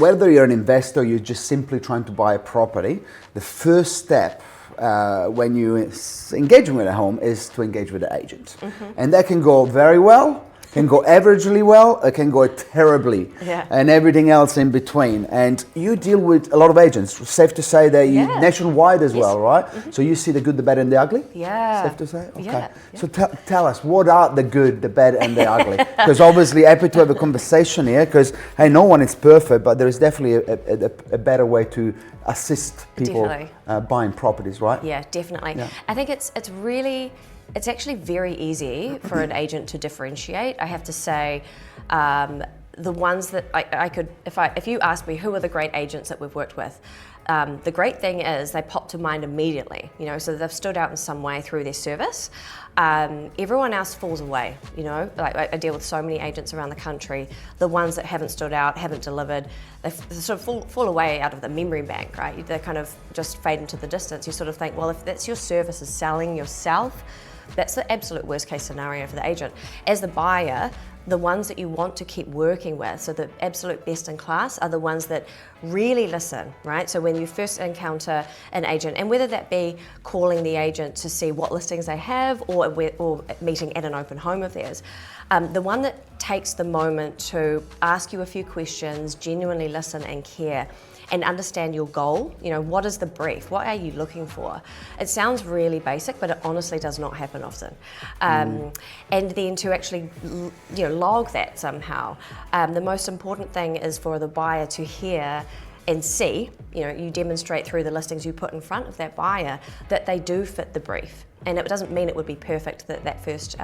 whether you're an investor, you're just simply trying to buy a property, the first step when you engaging with a home is to engage with the agent. And that can go very well, can go averagely well, it can go terribly, and everything else in between. And you deal with a lot of agents. Safe to say that you nationwide as well, right? So you see the good, the bad, and the ugly? Yeah. Safe to say? Okay. Yeah. So tell us, what are the good, the bad, and the ugly? Because obviously, happy to have a conversation here, because, hey, no one is perfect, but there is definitely a better way to assist people buying properties, right? Yeah, definitely. Yeah. I think it's actually very easy for an agent to differentiate. I have to say, the ones that I could, if you ask me who are the great agents that we've worked with, the great thing is they pop to mind immediately, you know, so they've stood out in some way through their service. Everyone else falls away, you know, like I deal with so many agents around the country. The ones that haven't stood out, haven't delivered, they sort of fall away out of the memory bank, right? They kind of just fade into the distance. You sort of think, well, if that's your service is selling yourself, that's the absolute worst case scenario for the agent. As the buyer, the ones that you want to keep working with, so the absolute best in class, are the ones that really listen, right? So when you first encounter an agent, and whether that be calling the agent to see what listings they have, or meeting at an open home of theirs, the one that takes the moment to ask you a few questions, genuinely listen and care, and understand your goal. You know, what is the brief? What are you looking for? It sounds really basic, but it honestly does not happen often. And then to actually, you know, log that somehow. The most important thing is for the buyer to hear and see, you know, you demonstrate through the listings you put in front of that buyer that they do fit the brief. And it doesn't mean it would be perfect that first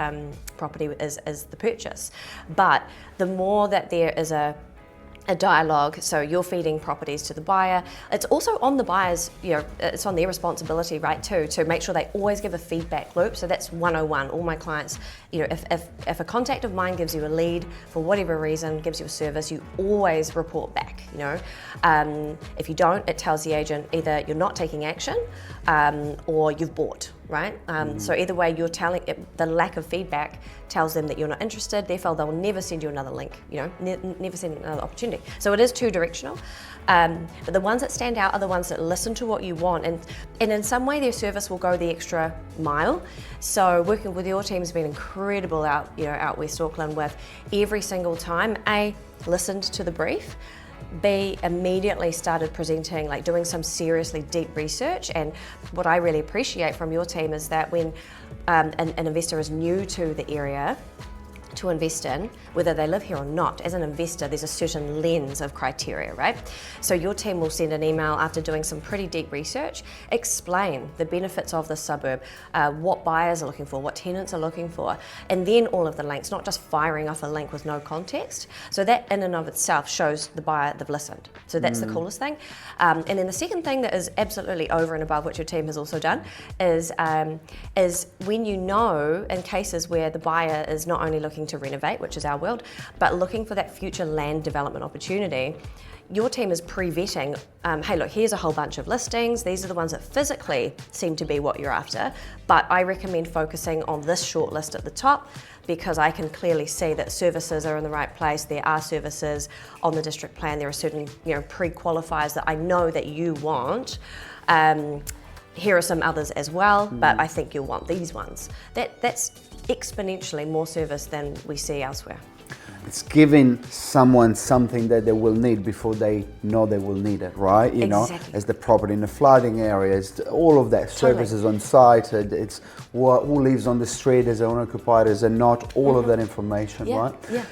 property is the purchase. But the more that there is a dialogue, so you're feeding properties to the buyer. It's also on the buyers, you know, it's on their responsibility, right, too, to make sure they always give a feedback loop. So that's 101. All my clients, you know, if a contact of mine gives you a lead for whatever reason, gives you a service, you always report back, you know. If you don't, it tells the agent either you're not taking action or you've bought, right? So either way, you're telling the lack of feedback tells them that you're not interested, therefore they'll never send you another link, you know, never send another opportunity. So it is two-directional, but the ones that stand out are the ones that listen to what you want, and in some way their service will go the extra mile. So working with your team has been incredible out West Auckland, with every single time, A, listened to the brief, B, immediately started presenting, like doing some seriously deep research. And what I really appreciate from your team is that when an investor is new to the area to invest in, whether they live here or not, as an investor, there's a certain lens of criteria, right? So your team will send an email after doing some pretty deep research, explain the benefits of the suburb, what buyers are looking for, what tenants are looking for, and then all of the links, not just firing off a link with no context. So that in and of itself shows the buyer they've listened. So that's the coolest thing. And then the second thing that is absolutely over and above what your team has also done is when you know, in cases where the buyer is not only looking to renovate, which is our world, but looking for that future land development opportunity, your team is pre-vetting, hey look, here's a whole bunch of listings, these are the ones that physically seem to be what you're after, but I recommend focusing on this short list at the top, because I can clearly see that services are in the right place, there are services on the district plan, there are certain, you know, pre-qualifiers that I know that you want. Here are some others as well, but I think you'll want these ones. That's exponentially more service than we see elsewhere. It's giving someone something that they will need before they know they will need it, right? You know, as the property in the flooding areas, all of that, services on site, it's who lives on the street as an owner-occupied, as a not, all of that information, right? Yeah.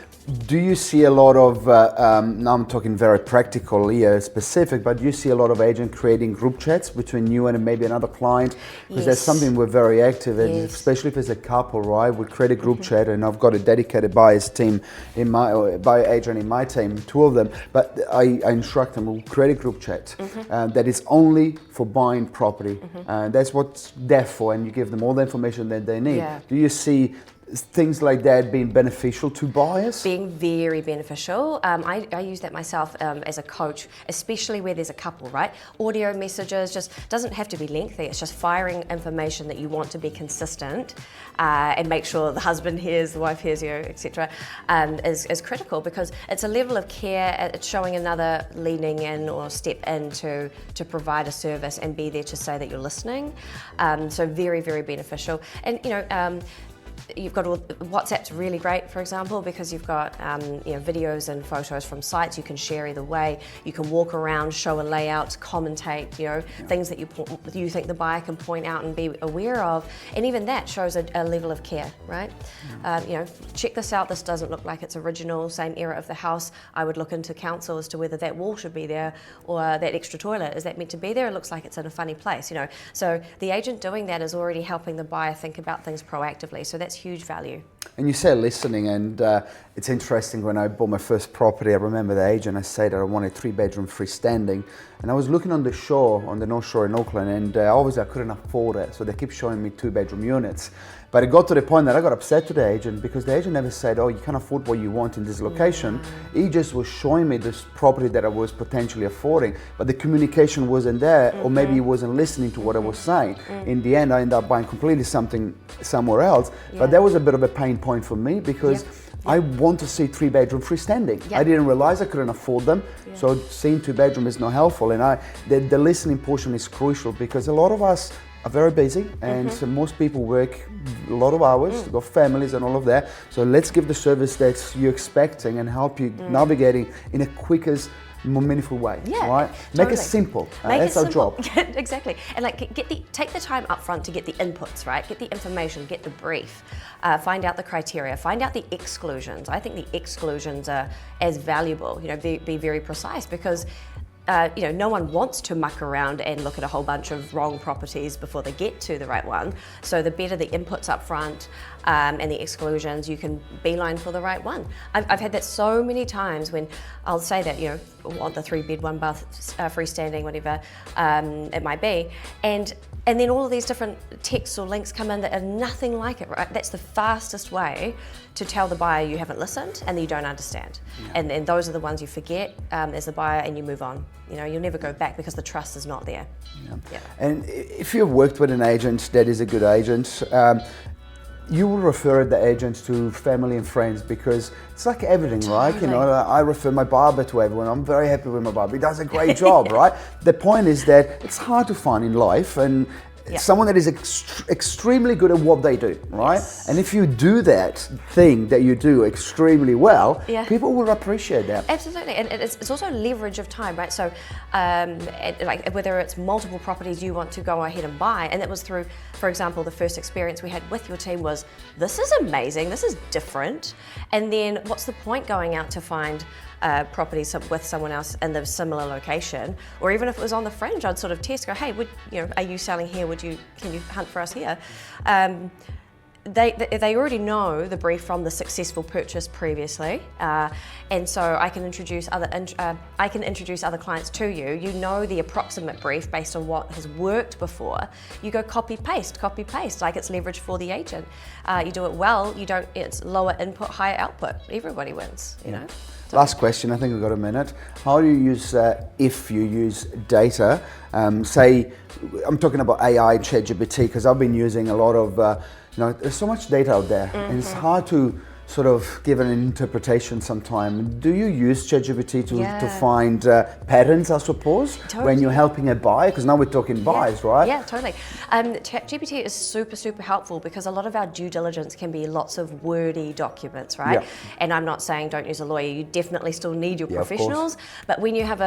Do you see a lot of, now I'm talking very practical here, specific, but do you see a lot of agents creating group chats between you and maybe another client? Because that's something we're very active in, especially if it's a couple, right? We create a group chat, and I've got a dedicated buyers team buyer agent in my team, 2 of them, but I instruct them, we'll create a group chat that is only for buying property. That's what's there for, and you give them all the information that they need. Yeah. Do you see things like that being beneficial to buyers? Being very beneficial. I use that myself as a coach, especially where there's a couple, right? Audio messages just doesn't have to be lengthy. It's just firing information that you want to be consistent and make sure the husband hears, the wife hears you, etc. Is critical, because it's a level of care. It's showing another leaning in or step in to provide a service and be there to say that you're listening. So very, very beneficial. And you've got WhatsApp's really great, for example, because you've got videos and photos from sites you can share either way. You can walk around, show a layout, commentate, things that you think the buyer can point out and be aware of, and even that shows a level of care, right? Check this out. This doesn't look like it's original. Same era of the house. I would look into council as to whether that wall should be there or that extra toilet, is that meant to be there? It looks like it's in a funny place, So the agent doing that is already helping the buyer think about things proactively. So that's huge value. And you say listening, and it's interesting, when I bought my first property, I remember the agent, I said that I wanted 3-bedroom freestanding, and I was looking on the shore, on the North Shore in Auckland, and obviously I couldn't afford it, so they keep showing me 2-bedroom units. But it got to the point that I got upset to the agent, because the agent never said, oh, you can't afford what you want in this location. He just was showing me this property that I was potentially affording, but the communication wasn't there, or maybe he wasn't listening to what I was saying. In the end, I ended up buying completely something somewhere else, but that was a bit of a pain point for me, because I want to see 3-bedroom freestanding. I didn't realize I couldn't afford them, so seeing 2-bedroom is not helpful. And the listening portion is crucial, because a lot of us are very busy, and so most people work a lot of hours, got families and all of that. So let's give the service that you're expecting and help you navigating in a quickest, more meaningful way, right? Totally. Make it simple. That's our job. Exactly. And take the time up front to get the inputs, right? Get the information, get the brief, find out the criteria, find out the exclusions. I think the exclusions are as valuable, be very precise, because no one wants to muck around and look at a whole bunch of wrong properties before they get to the right one. So the better the inputs up front and the exclusions, you can beeline for the right one. I've had that so many times when I'll say that, want the 3-bed, 1-bath, freestanding, whatever it might be, and then all of these different texts or links come in that are nothing like it, right? That's the fastest way to tell the buyer you haven't listened and that you don't understand. And those are the ones you forget as the buyer, and you move on. You'll never go back because the trust is not there. And if you've worked with an agent that is a good agent, you will refer the agents to family and friends, because it's like everything, right? I refer my barber to everyone. I'm very happy with my barber. He does a great job, right? The point is that it's hard to find in life, and someone that is extremely good at what they do, right? And if you do that thing that you do extremely well, people will appreciate that. Absolutely, and it's also leverage of time, right? So, whether it's multiple properties you want to go ahead and buy, and that was through, for example, the first experience we had with your team was, this is amazing, this is different, and then what's the point going out to find properties with someone else in the similar location, or even if it was on the fringe, I'd sort of test, go, hey, are you selling here? Can you hunt for us here? They already know the brief from the successful purchase previously, and so I can introduce other clients to you. You know the approximate brief based on what has worked before. You go copy paste, like it's leverage for the agent. You do it well. It's lower input, higher output. Everybody wins. You know. Last question, I think we've got a minute. How do you use, if you use data, say, I'm talking about AI, ChatGPT, because I've been using a lot of, there's so much data out there, and it's hard to sort of give an interpretation sometimes. Do you use ChatGPT to find patterns, I suppose, when you're helping a buyer? Because now we're talking buyers, right? Yeah, totally. ChatGPT is super, super helpful, because a lot of our due diligence can be lots of wordy documents, right? Yeah. And I'm not saying don't use a lawyer. You definitely still need your professionals. But when you have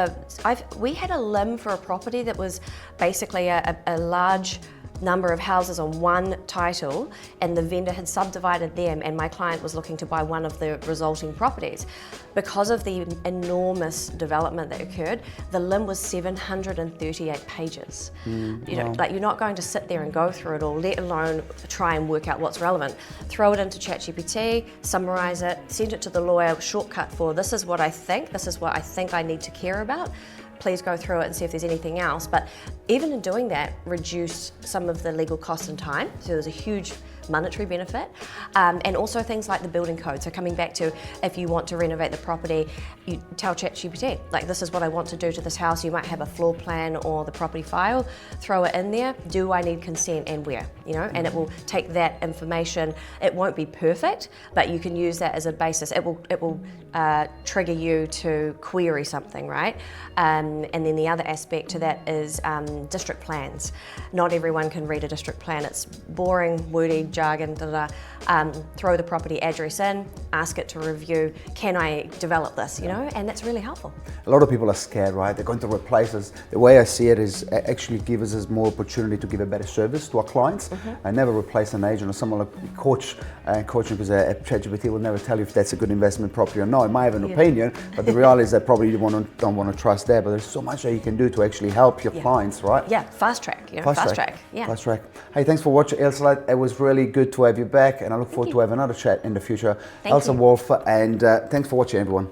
we had a limb for a property that was basically a large number of houses on one title, and the vendor had subdivided them, and my client was looking to buy one of the resulting properties. Because of the enormous development that occurred, the limb was 738 pages. You're not going to sit there and go through it all, let alone try and work out what's relevant. Throw it into ChatGPT, summarize it, send it to the lawyer, shortcut for, this is what I think I need to care about. Please go through it and see if there's anything else. But even in doing that, reduce some of the legal costs and time. So there's a huge monetary benefit, and also things like the building code. So coming back to, if you want to renovate the property, you tell ChatGPT, like, this is what I want to do to this house. You might have a floor plan or the property file, throw it in there. Do I need consent and where? You know, and it will take that information. It won't be perfect, but you can use that as a basis. It will trigger you to query something, right? And then the other aspect to that is district plans. Not everyone can read a district plan. It's boring, wordy jargon. Throw the property address in, ask it to review. Can I develop this? You know, and that's really helpful. A lot of people are scared, right? They're going to replace us. The way I see it is actually gives us more opportunity to give a better service to our clients. I never replace an agent or someone like coaching, because ChatGPT will never tell you if that's a good investment property or not. It might have an opinion, but the reality is that probably you don't want to trust that. But there's so much that you can do to actually help your clients, right? Yeah, fast track. You know, fast track. Yeah. Fast track. Hey, thanks for watching, Ilse. It was really good to have you back, and I look forward to have another chat in the future. Ilse Wolf, and thanks for watching, everyone.